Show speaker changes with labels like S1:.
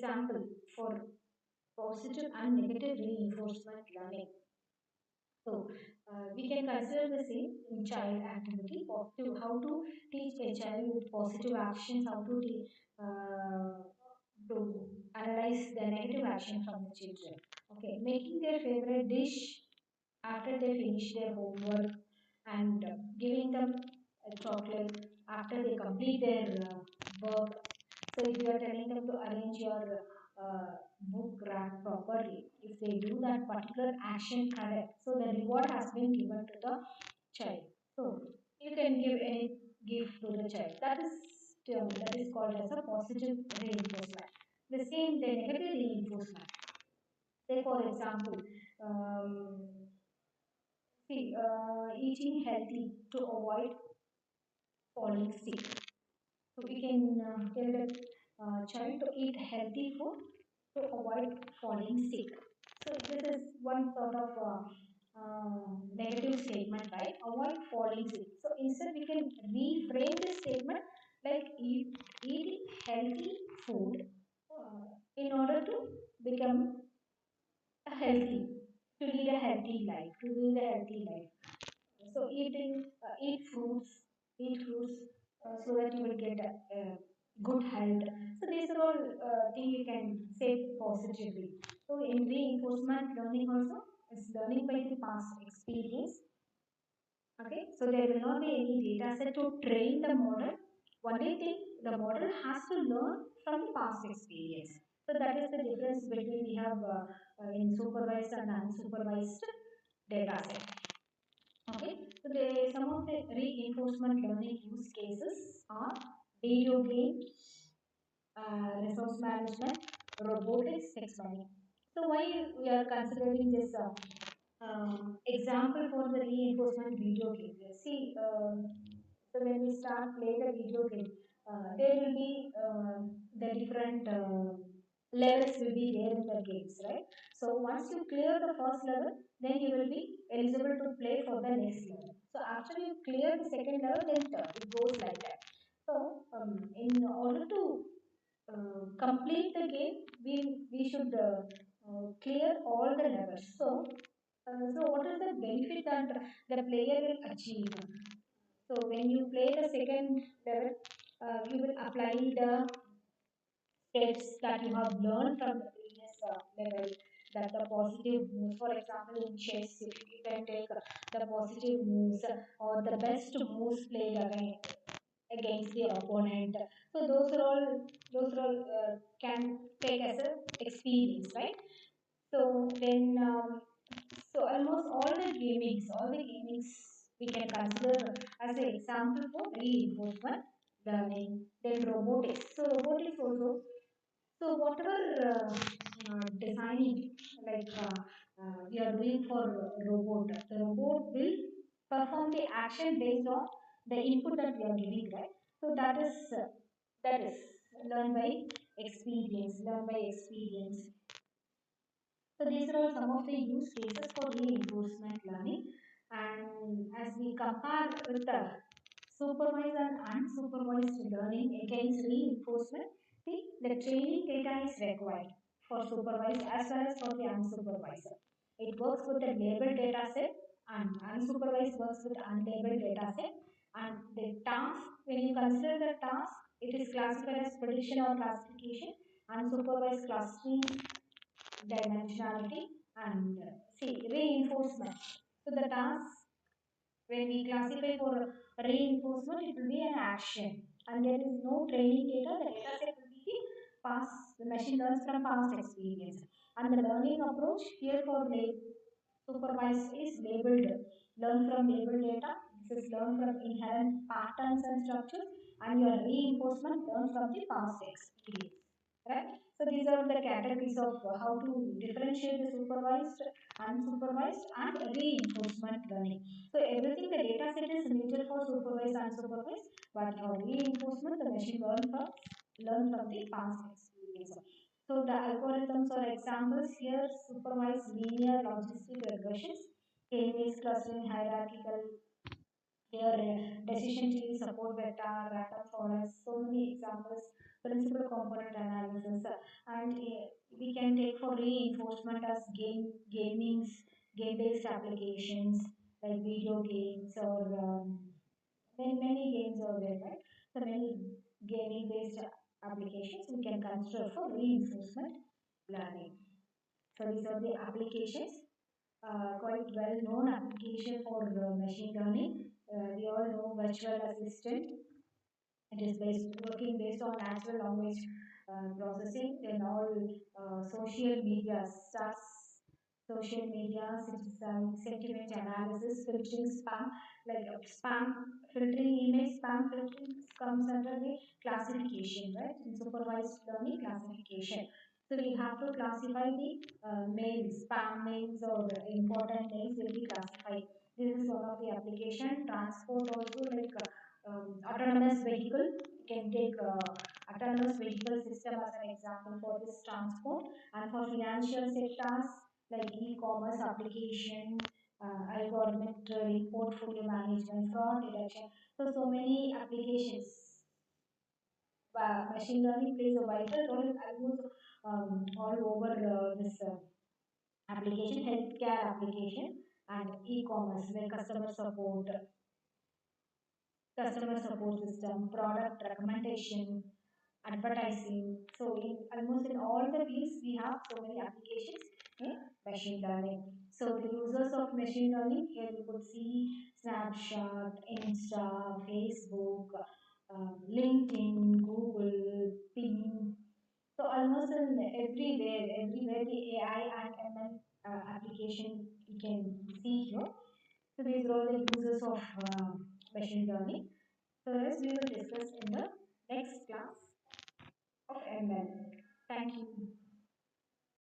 S1: example for positive and negative reinforcement learning. So we can consider the same in child activity, positive, how to teach a child with positive actions, how to to analyze the negative action from the children. Okay, making their favorite dish after they finish their homework and giving them a chocolate after they complete their work. So if you are telling them to arrange your book rack properly, if they do that particular action correct, so the reward has been given to the child. So you can give any gift to the child. That is called as a positive reinforcement. The same, the negative reinforcement. Say for example, um, eating healthy to avoid falling sick. So we can tell the child to eat healthy food to avoid falling sick. So this is one sort of negative statement, right? Avoid falling sick. So instead we can reframe this statement like eating healthy food in order to become a healthy, to lead a healthy life, to lead a healthy life. So eat fruits so that you will get good health. So these are all things you can say positively. So in reinforcement learning also is learning by the past experience. Okay, so there will not be any data set to train the model. Only thing the model has to learn from the past experience. So that is the difference between we have in supervised and unsupervised data set. Okay, so some of the reinforcement learning use cases are video games, resource management, robotics, text learning. So why we are considering this example for the reinforcement video game? See, so when we start play the video game, there will be the different levels will be there in the games, right? So once you clear the first level, then you will be eligible to play for the next level. So after you clear the second level, then it goes like that. So in order to complete the game, we should clear all the levels. So what is the benefit that the player will achieve? So when you play the second level, you will apply the steps that you have learned from the previous level. That the positive moves, for example, in chess, if you can take the positive moves or the best moves played against the opponent. So those are all can take as a experience, right? So then, so almost all the gamings we can consider as an example for reinforcement learning. Then robotics. So robotics also. So whatever designing like we are doing for robot, the robot will perform the action based on the input that we are giving, right? So that is learn by experience, learn by experience. So these are all some of the use cases for reinforcement learning. And as we compare with the supervised and unsupervised learning against reinforcement, see the training data is required for supervised as well as for the unsupervised. It works with the labeled data set and unsupervised works with unlabeled data set. And the task, when you consider the task, it is classified as prediction or classification, unsupervised clustering, dimensionality, and see reinforcement. So the task, when we classify for reinforcement, it will be an action, and there is no training data. The data set will be the past. The machine learns from past experience, and the learning approach here for supervised is labeled. Learn from labeled data. This is learn from inherent patterns and structures, and your reinforcement learn from the past experience. Right? So these are the categories of how to differentiate the supervised, unsupervised, and reinforcement learning. So everything the data set is needed for supervised and unsupervised, but for reinforcement the machine learn from the past experience. So the algorithms or examples here: supervised linear logistic regressions, k-means clustering, hierarchical, here decision tree, support vector, random forest, so many examples. principal component analysis, and we can take for reinforcement as game-based applications like video games or many games are there, right? So many gaming-based applications we can consider for reinforcement learning. So these are the applications, quite well-known application for machine learning. We all know virtual assistant. It is working based on natural language processing in all social media stuff, social media, sentiment analysis, filtering spam, like spam filtering, image spam filtering comes under the classification, right? In supervised learning classification. So we have to classify the mails, spam mails or important mails will be classified. This is one of the application. Transport also, like autonomous vehicle. You can take autonomous vehicle system as an example for this transport, and for financial sectors like e-commerce application, algorithmic trading, portfolio management, fraud detection. So many applications. Machine learning plays a vital role in almost all over this application, healthcare application, and e-commerce like customer support system, product recommendation, advertising. So in almost in all the fields we have so many applications in machine learning. So the users of machine learning, here you could see Snapchat, Insta, Facebook, LinkedIn, Google, Bing. So almost in everywhere the AI and ML application you can see here. So these are all the uses of machine learning. So rest we will discuss in the next class of ML. Thank you.